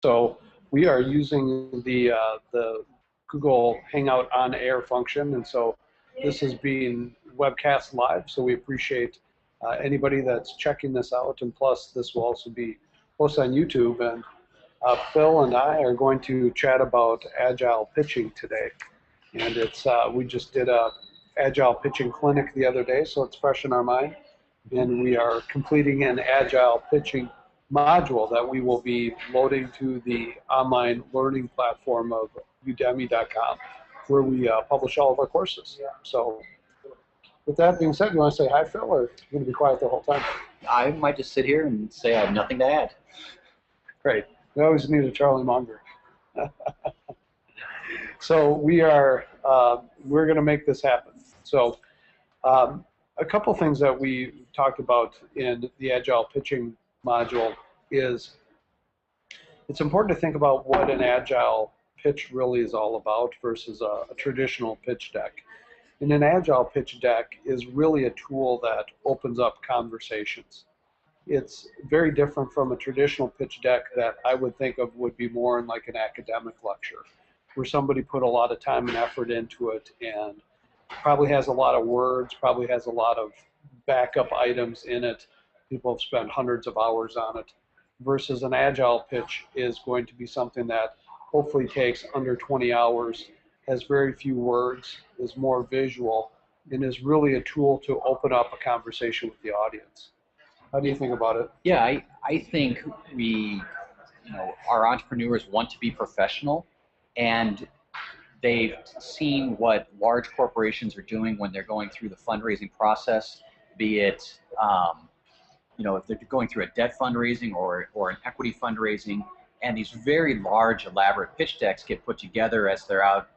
So we are using the Google Hangout on air function, and so this is being webcast live, so we appreciate anybody that's checking this out, and plus this will also be posted on YouTube. And Phil and I are going to chat about Agile pitching today, and it's we just did a Agile pitching clinic the other day, so it's fresh in our mind, and we are completing an Agile pitching module that we will be loading to the online learning platform of udemy.com, where we publish all of our courses. So with that being said, you want to say hi, Phil, or you're going to be quiet the whole time? I might just sit here and say I have nothing to add. Great. We always need a Charlie Munger. So we're going to make this happen. So a couple things that we talked about in the Agile pitching module is it's important to think about what an Agile pitch really is all about versus a traditional pitch deck. And an Agile pitch deck is really a tool that opens up conversations. It's very different from a traditional pitch deck that I would think of would be more in like an academic lecture, where somebody put a lot of time and effort into it and probably has a lot of words, probably has a lot of backup items in it. People have spent hundreds of hours on it, versus an Agile pitch is going to be something that hopefully takes under 20 hours, has very few words, is more visual, and is really a tool to open up a conversation with the audience. How do you think about it? Yeah, I think our entrepreneurs want to be professional, and they've seen what large corporations are doing when they're going through the fundraising process, be it if they're going through a debt fundraising or an equity fundraising, and these very large, elaborate pitch decks get put together as they're out,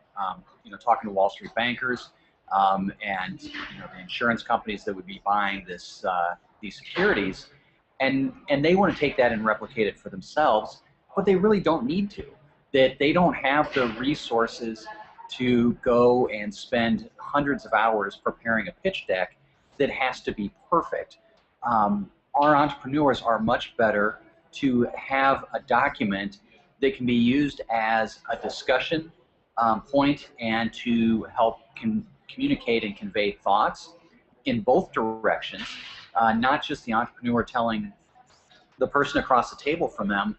talking to Wall Street bankers and the insurance companies that would be buying these securities, and they want to take that and replicate it for themselves, but they really don't need to. That they don't have the resources to go and spend hundreds of hours preparing a pitch deck that has to be perfect. Our entrepreneurs are much better to have a document that can be used as a discussion point and to help communicate and convey thoughts in both directions, not just the entrepreneur telling the person across the table from them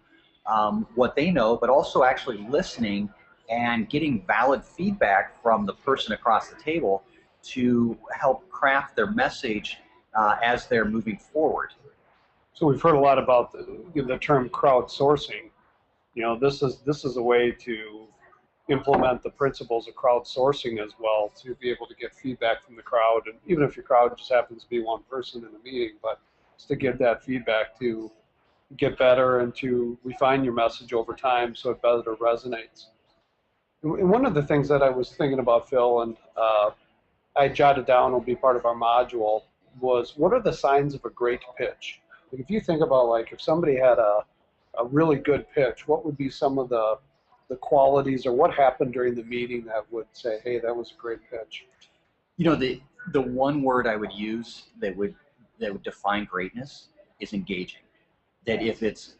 what they know, but also actually listening and getting valid feedback from the person across the table to help craft their message as they're moving forward. So we've heard a lot about the term crowdsourcing. This is a way to implement the principles of crowdsourcing as well, to be able to get feedback from the crowd, and even if your crowd just happens to be one person in a meeting, but just to get that feedback to get better and to refine your message over time so it better resonates. And one of the things that I was thinking about, Phil, and I jotted down will be part of our module, was what are the signs of a great pitch? Like if you think about, like, if somebody had a really good pitch, what would be some of the qualities, or what happened during the meeting that would say, hey, that was a great pitch? The one word I would use that would define greatness is engaging. That if it's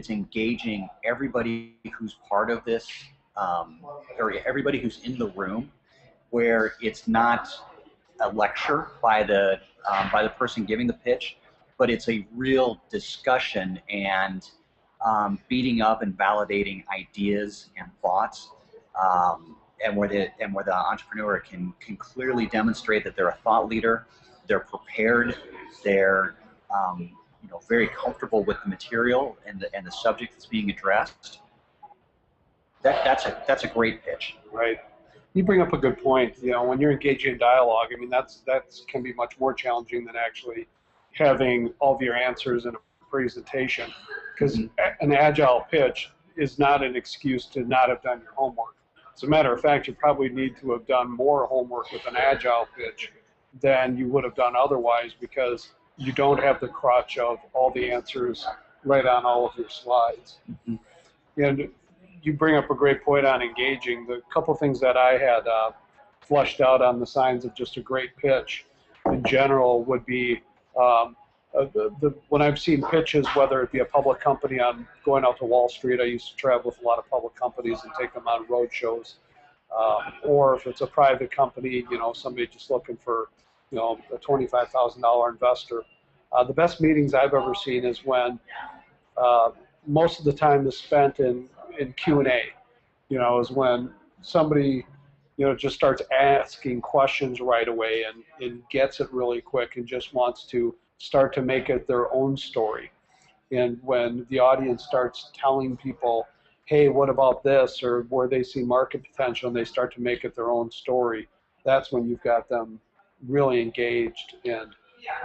engaging everybody who's part of this, or everybody who's in the room, where it's not a lecture by the person giving the pitch, but it's a real discussion and beating up and validating ideas and thoughts, and where the entrepreneur can clearly demonstrate that they're a thought leader, they're prepared, they're very comfortable with the material and the subject that's being addressed. That's a great pitch. Right. You bring up a good point. When you're engaging in dialogue, I mean, that can be much more challenging than actually having all of your answers in a presentation, because an Agile pitch is not an excuse to not have done your homework. As a matter of fact, you probably need to have done more homework with an Agile pitch than you would have done otherwise, because you don't have the crutch of all the answers right on all of your slides. Mm-hmm. And you bring up a great point on engaging. The couple things that I had fleshed out on the signs of just a great pitch in general would be when I've seen pitches, whether it be a public company on going out to Wall Street, I used to travel with a lot of public companies and take them on road shows, or if it's a private company, somebody just looking for, a $25,000 investor. The best meetings I've ever seen is when most of the time is spent in Q&A, is when somebody, just starts asking questions right away and gets it really quick and just wants to start to make it their own story. And when the audience starts telling people, hey, what about this, or where they see market potential, and they start to make it their own story, that's when you've got them really engaged, and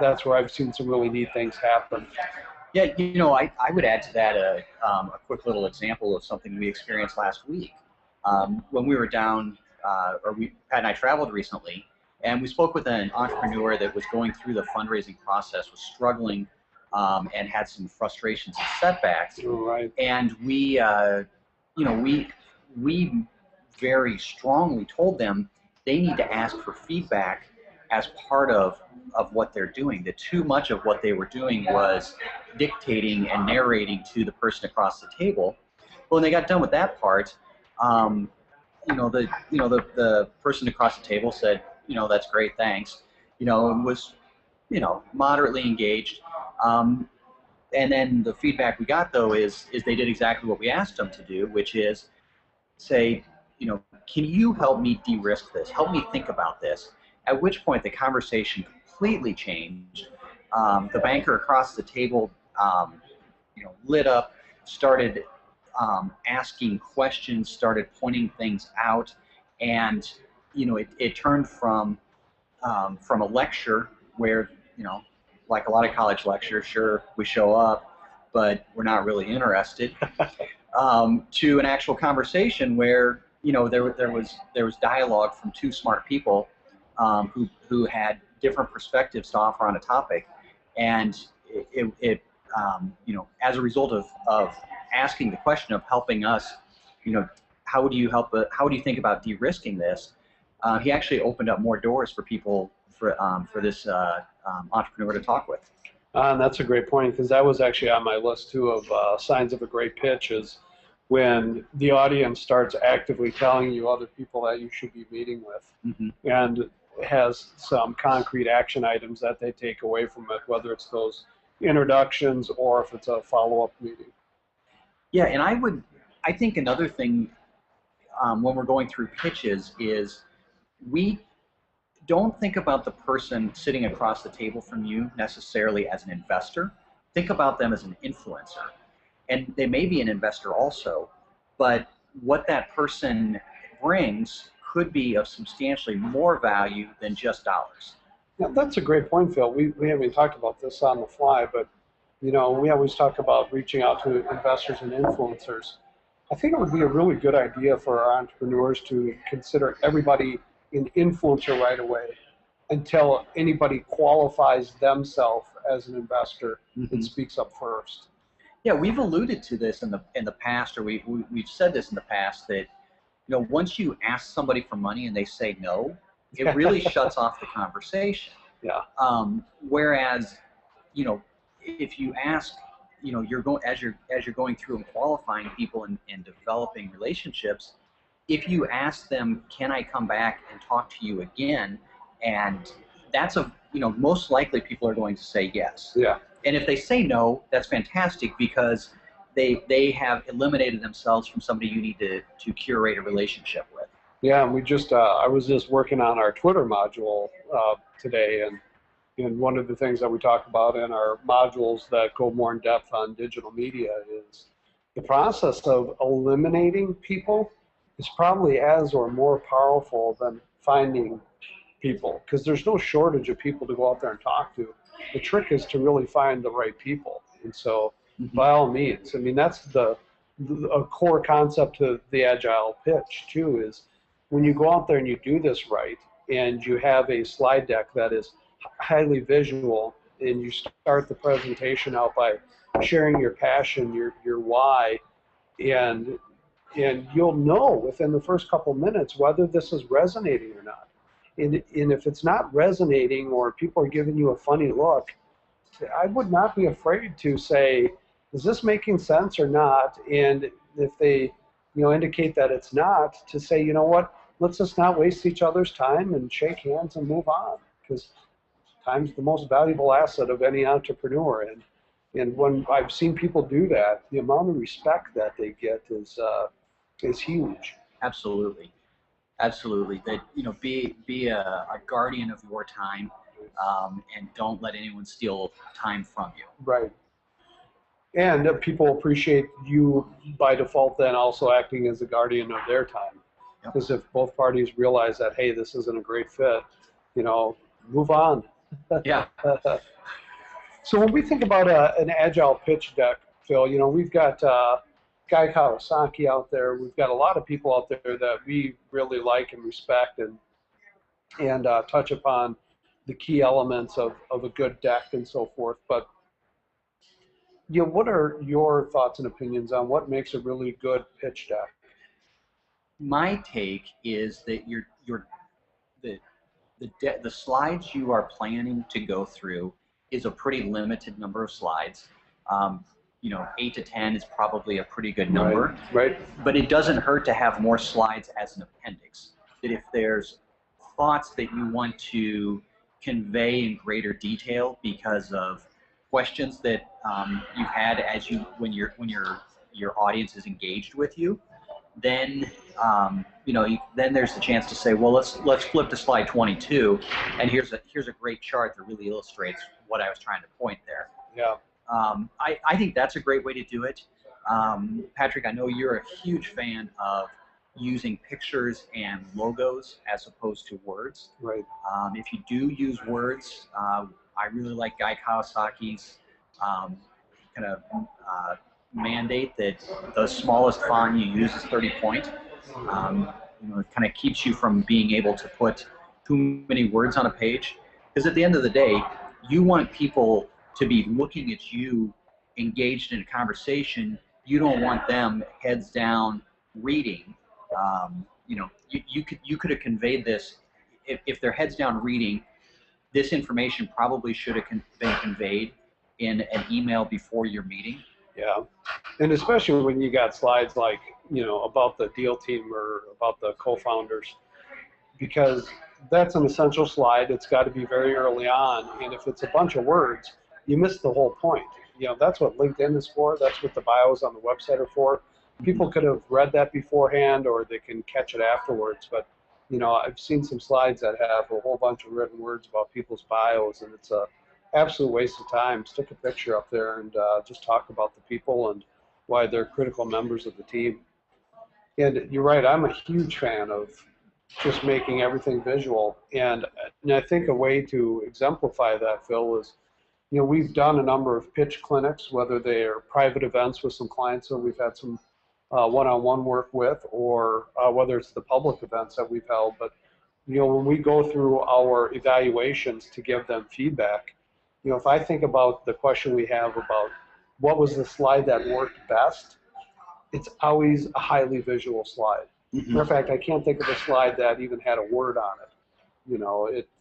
that's where I've seen some really neat things happen. Yeah, I would add to that a quick little example of something we experienced last week. When we were down, Pat and I traveled recently, and we spoke with an entrepreneur that was going through the fundraising process, was struggling, and had some frustrations and setbacks. Right. And we very strongly told them they need to ask for feedback as part of what they're doing. That too much of what they were doing was dictating and narrating to the person across the table. But when they got done with that part, the person across the table said, that's great, thanks, and was, moderately engaged. And then the feedback we got, though, is they did exactly what we asked them to do, which is say, can you help me de-risk this? Help me think about this. At which point the conversation completely changed. The banker across the table, lit up, started asking questions, started pointing things out, and it turned from a lecture where, like a lot of college lectures, sure, we show up, but we're not really interested, to an actual conversation where there was dialogue from two smart people who had different perspectives to offer on a topic, and it as a result of asking the question of helping us, how do you think about de-risking this? He actually opened up more doors for people for this entrepreneur to talk with. And that's a great point, because that was actually on my list too of signs of a great pitch, is when the audience starts actively telling you other people that you should be meeting with, and has some concrete action items that they take away from it, whether it's those introductions or if it's a follow-up meeting. Yeah, and I think another thing when we're going through pitches is we don't think about the person sitting across the table from you necessarily as an investor. Think about them as an influencer. And they may be an investor also, but what that person brings could be of substantially more value than just dollars. Yeah, that's a great point, Phil. We haven't talked about this on the fly, but we always talk about reaching out to investors and influencers. I think it would be a really good idea for our entrepreneurs to consider everybody an influencer right away until anybody qualifies themselves as an investor and speaks up first. Yeah, we've alluded to this in the past, or we've said this in the past, that once you ask somebody for money and they say no, it really shuts off the conversation. Yeah. Whereas, if you ask, you're going as you're going through and qualifying people and developing relationships, if you ask them, can I come back and talk to you again? And that's most likely people are going to say yes. Yeah. And if they say no, that's fantastic, because they have eliminated themselves from somebody you need to curate a relationship with. Yeah, and we just I was just working on our Twitter module today, and one of the things that we talk about in our modules that go more in depth on digital media is the process of eliminating people is probably as or more powerful than finding people, because there's no shortage of people to go out there and talk to. The trick is to really find the right people. And so by all means, I mean, that's a core concept to the Agile pitch too, is when you go out there and you do this right, and you have a slide deck that is highly visual, and you start the presentation out by sharing your passion, your why, and you'll know within the first couple minutes whether this is resonating or not. And if it's not resonating, or people are giving you a funny look, I would not be afraid to say, is this making sense or not? And if they, indicate that it's not, to say, you know what, let's just not waste each other's time and shake hands and move on, because time's the most valuable asset of any entrepreneur. And when I've seen people do that, the amount of respect that they get is huge. Absolutely. Absolutely. That, be a guardian of your time, and don't let anyone steal time from you. Right. And people appreciate you by default then also acting as a guardian of their time. Yep. Because if both parties realize that, hey, this isn't a great fit, move on. Yeah. So when we think about an agile pitch deck, Phil, we've got Guy Kawasaki out there. We've got a lot of people out there that we really like and respect, and touch upon the key elements of a good deck and so forth. But what are your thoughts and opinions on what makes a really good pitch deck? My take is that the slides you are planning to go through is a pretty limited number of slides. 8 to 10 is probably a pretty good number. Right. But it doesn't hurt to have more slides as an appendix. That if there's thoughts that you want to convey in greater detail because of questions that you've had when your audience is engaged with you, then then there's the chance to say, well, let's flip to slide 22, and here's a great chart that really illustrates what I was trying to point there. Yeah. I think that's a great way to do it. Patrick, I know you're a huge fan of using pictures and logos as opposed to words. Right. If you do use words, I really like Guy Kawasaki's kind of mandate that the smallest font you use is 30 point. It kind of keeps you from being able to put too many words on a page, because at the end of the day, you want people to be looking at you, engaged in a conversation. You don't want them heads down reading. You could have conveyed this if they're heads down reading. This information probably should have been conveyed in an email before your meeting. Yeah, and especially when you got slides like about the deal team or about the co-founders, because that's an essential slide. It's got to be very early on, and if it's a bunch of words, you miss the whole point. That's what LinkedIn is for. That's what the bios on the website are for. People could have read that beforehand, or they can catch it afterwards. But I've seen some slides that have a whole bunch of written words about people's bios, and it's a absolute waste of time. Stick a picture up there and just talk about the people and why they're critical members of the team. And you're right, I'm a huge fan of just making everything visual. And I think a way to exemplify that, Phil, is we've done a number of pitch clinics, whether they are private events with some clients that we've had some one-on-one work with, or whether it's the public events that we've held. But when we go through our evaluations to give them feedback, if I think about the question we have about what was the slide that worked best, it's always a highly visual slide. Mm-hmm. Matter of fact, I can't think of a slide that even had a word on it.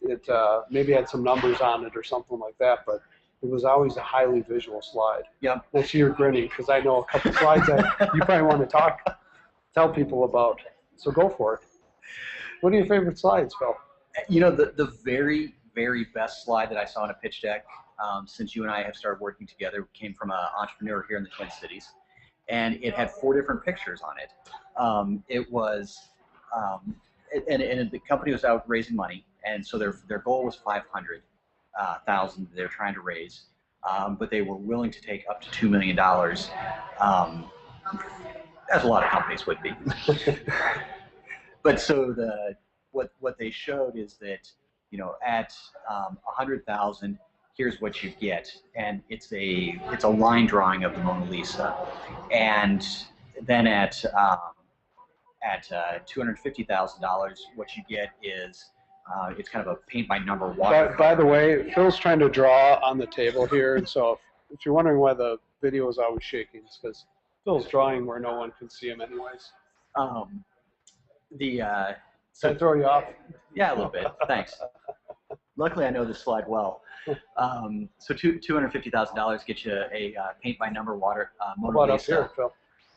It maybe had some numbers on it or something like that, but it was always a highly visual slide. Yeah. I see you're grinning because I know a couple slides that you probably want to tell people about. So go for it. What are your favorite slides, Phil? The very, very best slide that I saw in a pitch deck since you and I have started working together came from an entrepreneur here in the Twin Cities, and it had 4 different pictures on it. It was, and the company was out raising money, and so their goal was $500,000 they're trying to raise, but they were willing to take up to $2 million, as a lot of companies would be. But so what they showed is that at 100,000, here's what you get, and it's a line drawing of the Mona Lisa, and then at $250,000, what you get is it's kind of a paint by number watercolor. By the way, Phil's trying to draw on the table here, and so if you're wondering why the video is always shaking, it's because Phil's drawing where no one can see him anyways. Did I throw you off? Yeah, a little bit. Thanks. Luckily, I know this slide well. So $250,000 gets you a paint by number water Mona What up Lisa. here, Phil?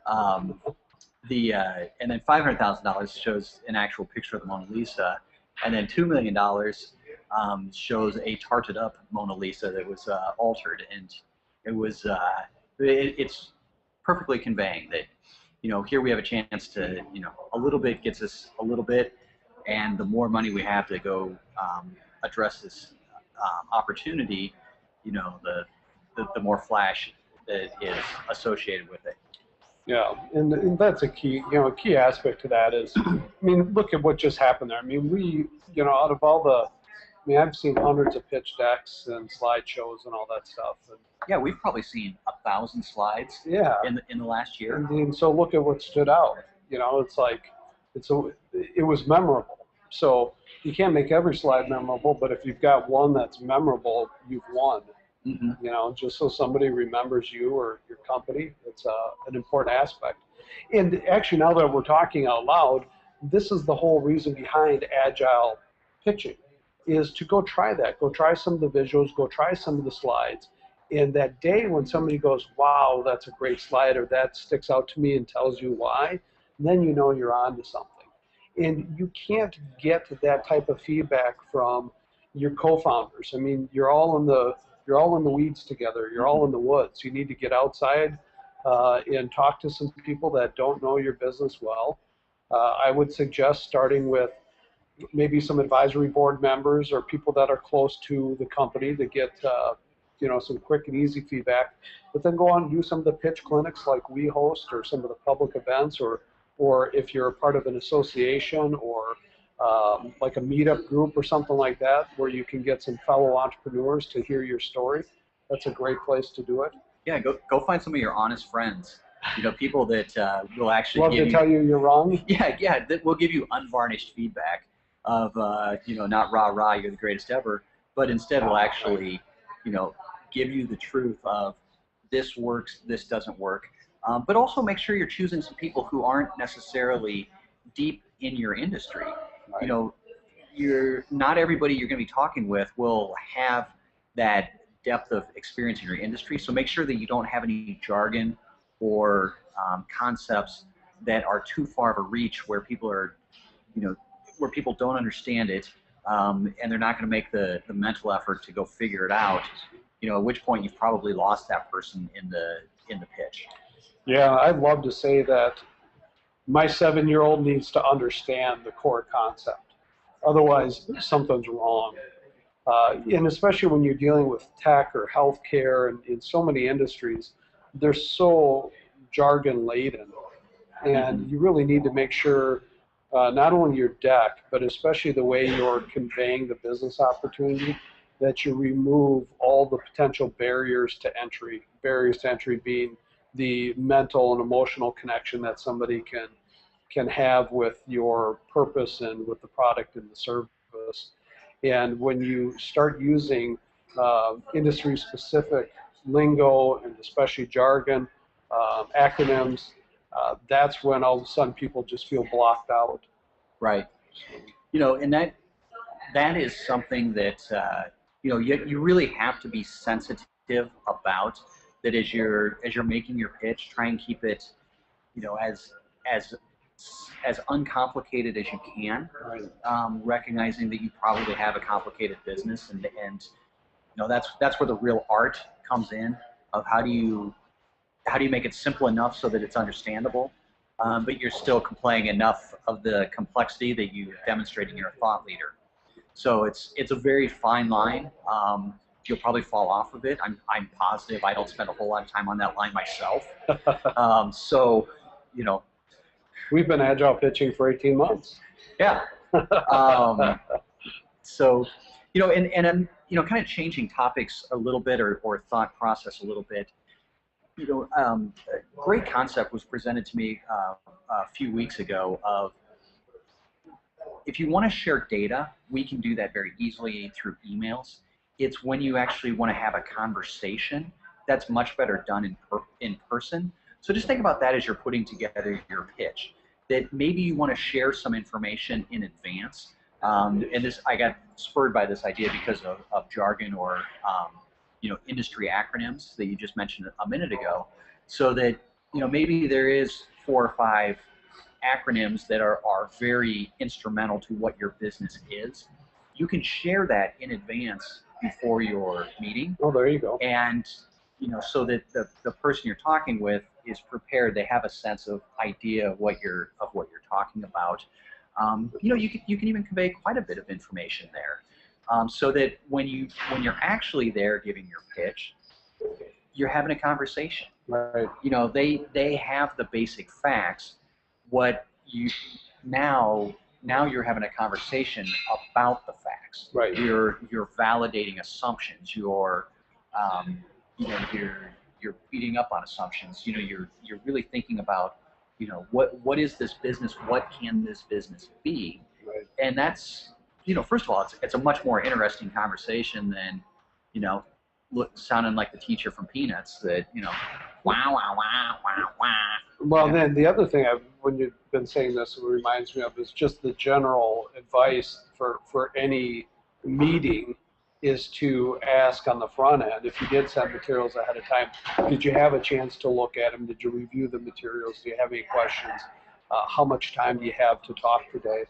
And then $500,000 shows an actual picture of the Mona Lisa, and then $2 million shows a tarted up Mona Lisa that was altered, and it was it's perfectly conveying that, you know, here we have a chance to, you know, a little bit gets us a little bit, and the more money we have to go address this opportunity, you know, the more flash that is associated with it. Yeah, and that's a key, you know, a key aspect to that is, I mean, look at what just happened there. I mean, we, you know, out of all the, I mean, I've seen hundreds of pitch decks and slideshows and all that stuff. And, yeah, we've probably seen 1,000 slides. Yeah. In the last year. And so look at what stood out. You know, it's like, it was memorable. So you can't make every slide memorable, but if you've got one that's memorable, you've won. Mm-hmm. You know, just so somebody remembers you or your company, it's an important aspect. And actually, now that we're talking out loud, this is the whole reason behind Agile pitching, is to go try that. Go try some of the visuals, go try some of the slides. And that day when somebody goes, wow, that's a great slide, or that sticks out to me and tells you why, then you know you're on to something. And you can't get that type of feedback from your co-founders. I mean, you're all in the weeds together. You're all in the woods. You need to get outside and talk to some people that don't know your business well. I would suggest starting with maybe some advisory board members or people that are close to the company to get you know, some quick and easy feedback. But then go on and do some of the pitch clinics like we host, or some of the public events, or if you're a part of an association or like a meetup group or something like that, where you can get some fellow entrepreneurs to hear your story. That's a great place to do it. Yeah, go find some of your honest friends. You know, people that will actually love to tell you you're wrong. Yeah, that will give you unvarnished feedback of you know, not rah rah, you're the greatest ever, but instead will actually, you know, give you the truth of this works, this doesn't work. But also make sure you're choosing some people who aren't necessarily deep in your industry. You know, not everybody you're going to be talking with will have that depth of experience in your industry. So make sure that you don't have any jargon or concepts that are too far of a reach where people are, you know, where people don't understand it, and they're not going to make the mental effort to go figure it out. You know, at which point you've probably lost that person in the pitch. Yeah, I'd love to say that my 7-year-old needs to understand the core concept. Otherwise, something's wrong. And especially when you're dealing with tech or healthcare and in so many industries, they're so jargon laden. And you really need to make sure not only your deck, but especially the way you're conveying the business opportunity, that you remove all the potential barriers to entry. Barriers to entry being the mental and emotional connection that somebody can have with your purpose and with the product and the service. And when you start using industry-specific lingo and especially jargon, acronyms, that's when all of a sudden people just feel blocked out. Right. You know, and that is something that you know, you really have to be sensitive about. That as you're making your pitch, try and keep it, you know, as uncomplicated as you can. Right. Recognizing that you probably have a complicated business, and you know, that's where the real art comes in, of how do you make it simple enough so that it's understandable, but you're still displaying enough of the complexity that you demonstrate in your thought leader. So it's a very fine line. You'll probably fall off of it. I'm positive. I don't spend a whole lot of time on that line myself. So, you know, we've been agile pitching for 18 months. Yeah. So, you know, and I'm, you know, kind of changing topics a little bit, or thought process a little bit. You know, a great concept was presented to me a few weeks ago of, if you want to share data, we can do that very easily through emails. It's when you actually want to have a conversation that's much better done in person. So just think about that as you're putting together your pitch, that maybe you want to share some information in advance And this, I got spurred by this idea because of jargon or industry acronyms that you just mentioned a minute ago, so that maybe there is 4 or 5 acronyms that are very instrumental to what your business is. You can share that in advance before your meeting. Oh, there you go. And so that the person you're talking with is prepared. They have a sense of idea of what you're talking about. You can even convey quite a bit of information there, so that when you're actually there giving your pitch, you're having a conversation. Right. They have the basic facts. What you now you're having a conversation about the facts. Right. You're validating assumptions. You're beating up on assumptions. You're really thinking about what is this business? What can this business be? Right. And that's first of all, it's a much more interesting conversation than sounding like the teacher from Peanuts that wow wow wow wow wow. Well, then the other thing, when you've been saying this, it reminds me of is just the general advice for any meeting is to ask on the front end, if you did send materials ahead of time, did you have a chance to look at them? Did you review the materials? Do you have any questions? How much time do you have to talk today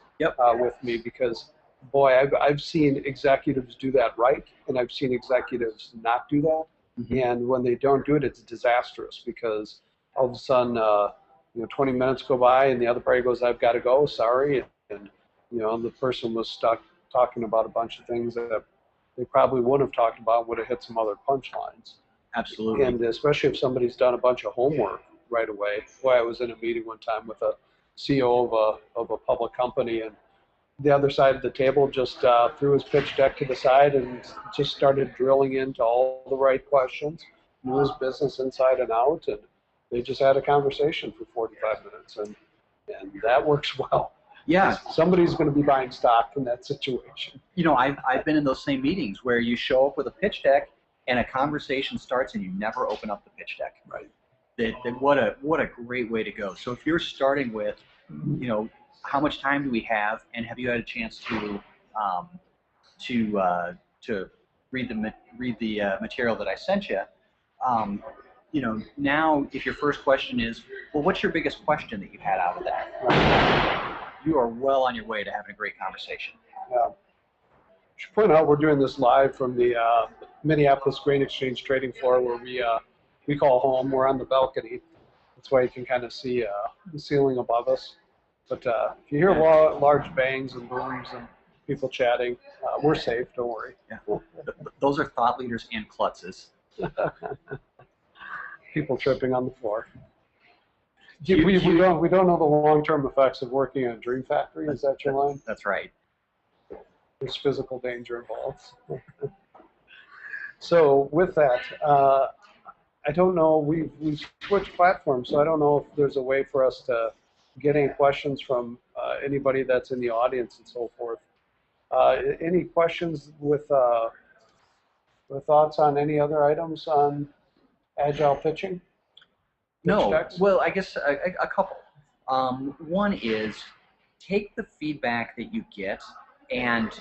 with me? Because, boy, I've seen executives do that right, and I've seen executives not do that. Mm-hmm. And when they don't do it, it's disastrous, because all of a sudden, 20 minutes go by and the other party goes, I've got to go, sorry. And, the person was stuck talking about a bunch of things that they probably wouldn't have talked about, would have hit some other punchlines. Absolutely. And especially if somebody's done a bunch of homework right away. Boy, I was in a meeting one time with a CEO of a public company, and the other side of the table just threw his pitch deck to the side and just started drilling into all the right questions, knew his business inside and out, and they just had a conversation for 45 minutes, and that works well. Yeah. Somebody's going to be buying stock in that situation. I've been in those same meetings where you show up with a pitch deck and a conversation starts and you never open up the pitch deck. Right. What a great way to go. So if you're starting with, how much time do we have, and have you had a chance to read the material that I sent you? Now if your first question is, well, what's your biggest question that you had out of that? Right. You are well on your way to having a great conversation. Yeah. I should point out we're doing this live from the Minneapolis Grain Exchange trading floor, where we call home. We're on the balcony. That's why you can kind of see the ceiling above us. But if you hear large bangs and booms and people chatting, we're safe. Don't worry. Yeah. Those are thought leaders and klutzes. People tripping on the floor. We don't know the long-term effects of working in a dream factory. Is that your line? That's right. There's physical danger involved. So with that, I don't know. We've switched platforms, so I don't know if there's a way for us to get any questions from anybody that's in the audience and so forth. Any questions with thoughts on any other items on Agile pitching? No. Well, I guess a couple. One is take the feedback that you get and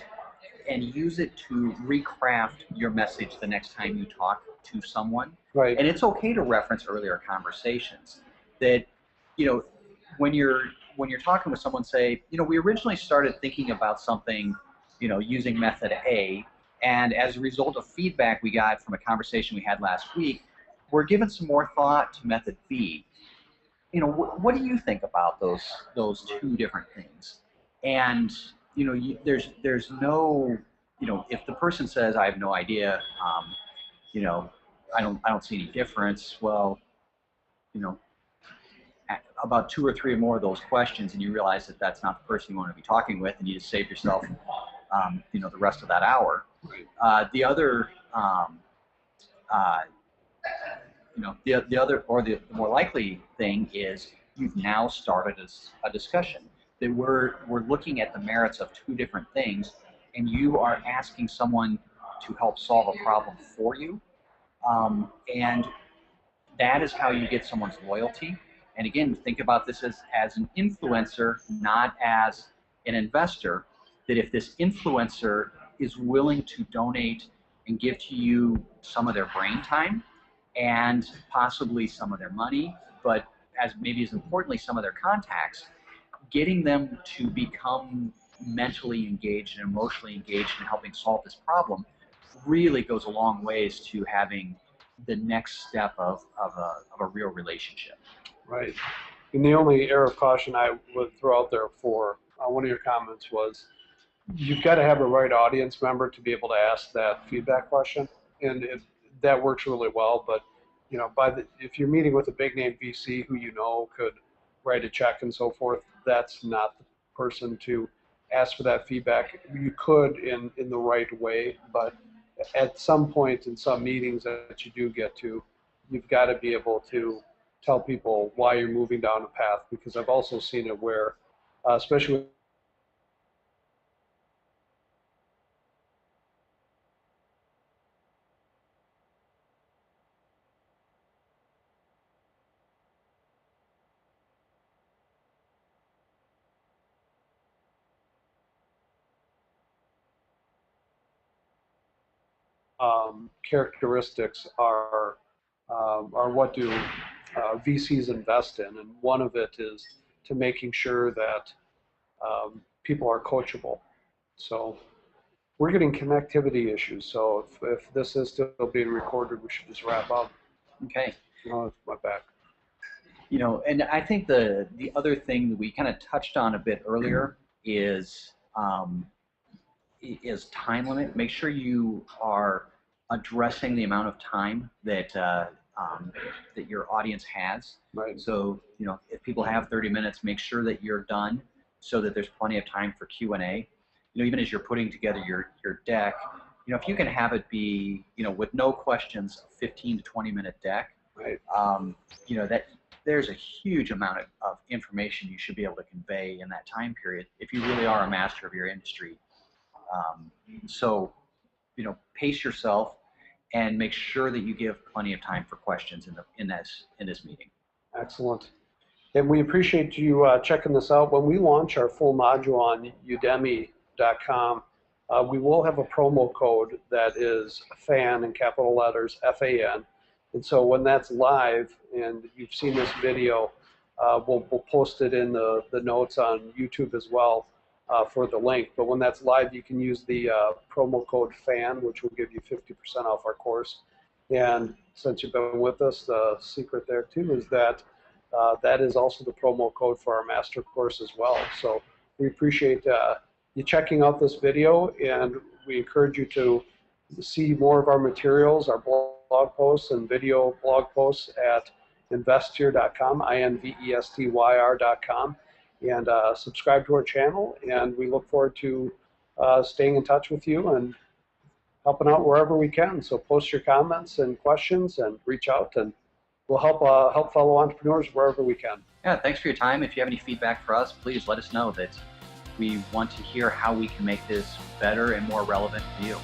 use it to recraft your message the next time you talk to someone. Right. And it's okay to reference earlier conversations. That when you're talking with someone, say, we originally started thinking about something, using method A, and as a result of feedback we got from a conversation we had last week, we're giving some more thought to method B. What do you think about those two different things? And there's no, if the person says I have no idea, I don't see any difference. Well, about 2 or 3 more of those questions, and you realize that that's not the person you want to be talking with, and you just save yourself, the rest of that hour. The other. The other, or the more likely thing is you've now started a discussion that we're looking at the merits of 2 different things, and you are asking someone to help solve a problem for you, and that is how you get someone's loyalty. And again, think about this as an influencer, not as an investor. that if this influencer is willing to donate and give to you some of their brain time and possibly some of their money, but maybe as importantly, some of their contacts, getting them to become mentally engaged and emotionally engaged in helping solve this problem really goes a long ways to having the next step of a real relationship. Right. And the only area of caution I would throw out there for one of your comments was you've got to have the right audience member to be able to ask that feedback question, and that works really well. But you know, if you're meeting with a big name VC who you know could write a check and so forth, that's not the person to ask for that feedback. You could in the right way, but at some point in some meetings that you do get to, you've got to be able to tell people why you're moving down a path, because I've also seen it where, especially with characteristics are what do VCs invest in, and one of it is to making sure that people are coachable. So we're getting connectivity issues, so if this is still being recorded, we should just wrap up. Okay. Oh, it's my back. You know, and I think the other thing that we kind of touched on a bit earlier is time limit. Make sure you are addressing the amount of time that that your audience has. Right. So, you know, if people have 30 minutes, make sure that you're done so that there's plenty of time for Q&A. You know, even as you're putting together your deck, you know, if you can have it be, you know, with no questions, 15 to 20 minute deck, right. You know, that there's a huge amount of information you should be able to convey in that time period if you really are a master of your industry. So, you know, pace yourself and make sure that you give plenty of time for questions in this meeting. Excellent. And we appreciate you checking this out. When we launch our full module on udemy.com, we will have a promo code that is FAN in capital letters, FAN. And so when that's live and you've seen this video, we'll post it in the notes on YouTube as well for the link. But when that's live, you can use the promo code FAN, which will give you 50% off our course. And since you've been with us, the secret there too is that that is also the promo code for our master course as well. So we appreciate you checking out this video, and we encourage you to see more of our materials, our blog posts and video blog posts at INVESTyR.com, INVESTyR.com, and subscribe to our channel. And we look forward to staying in touch with you and helping out wherever we can. So post your comments and questions and reach out, and we'll help fellow entrepreneurs wherever we can. Yeah, thanks for your time. If you have any feedback for us, please let us know. That we want to hear how we can make this better and more relevant for you.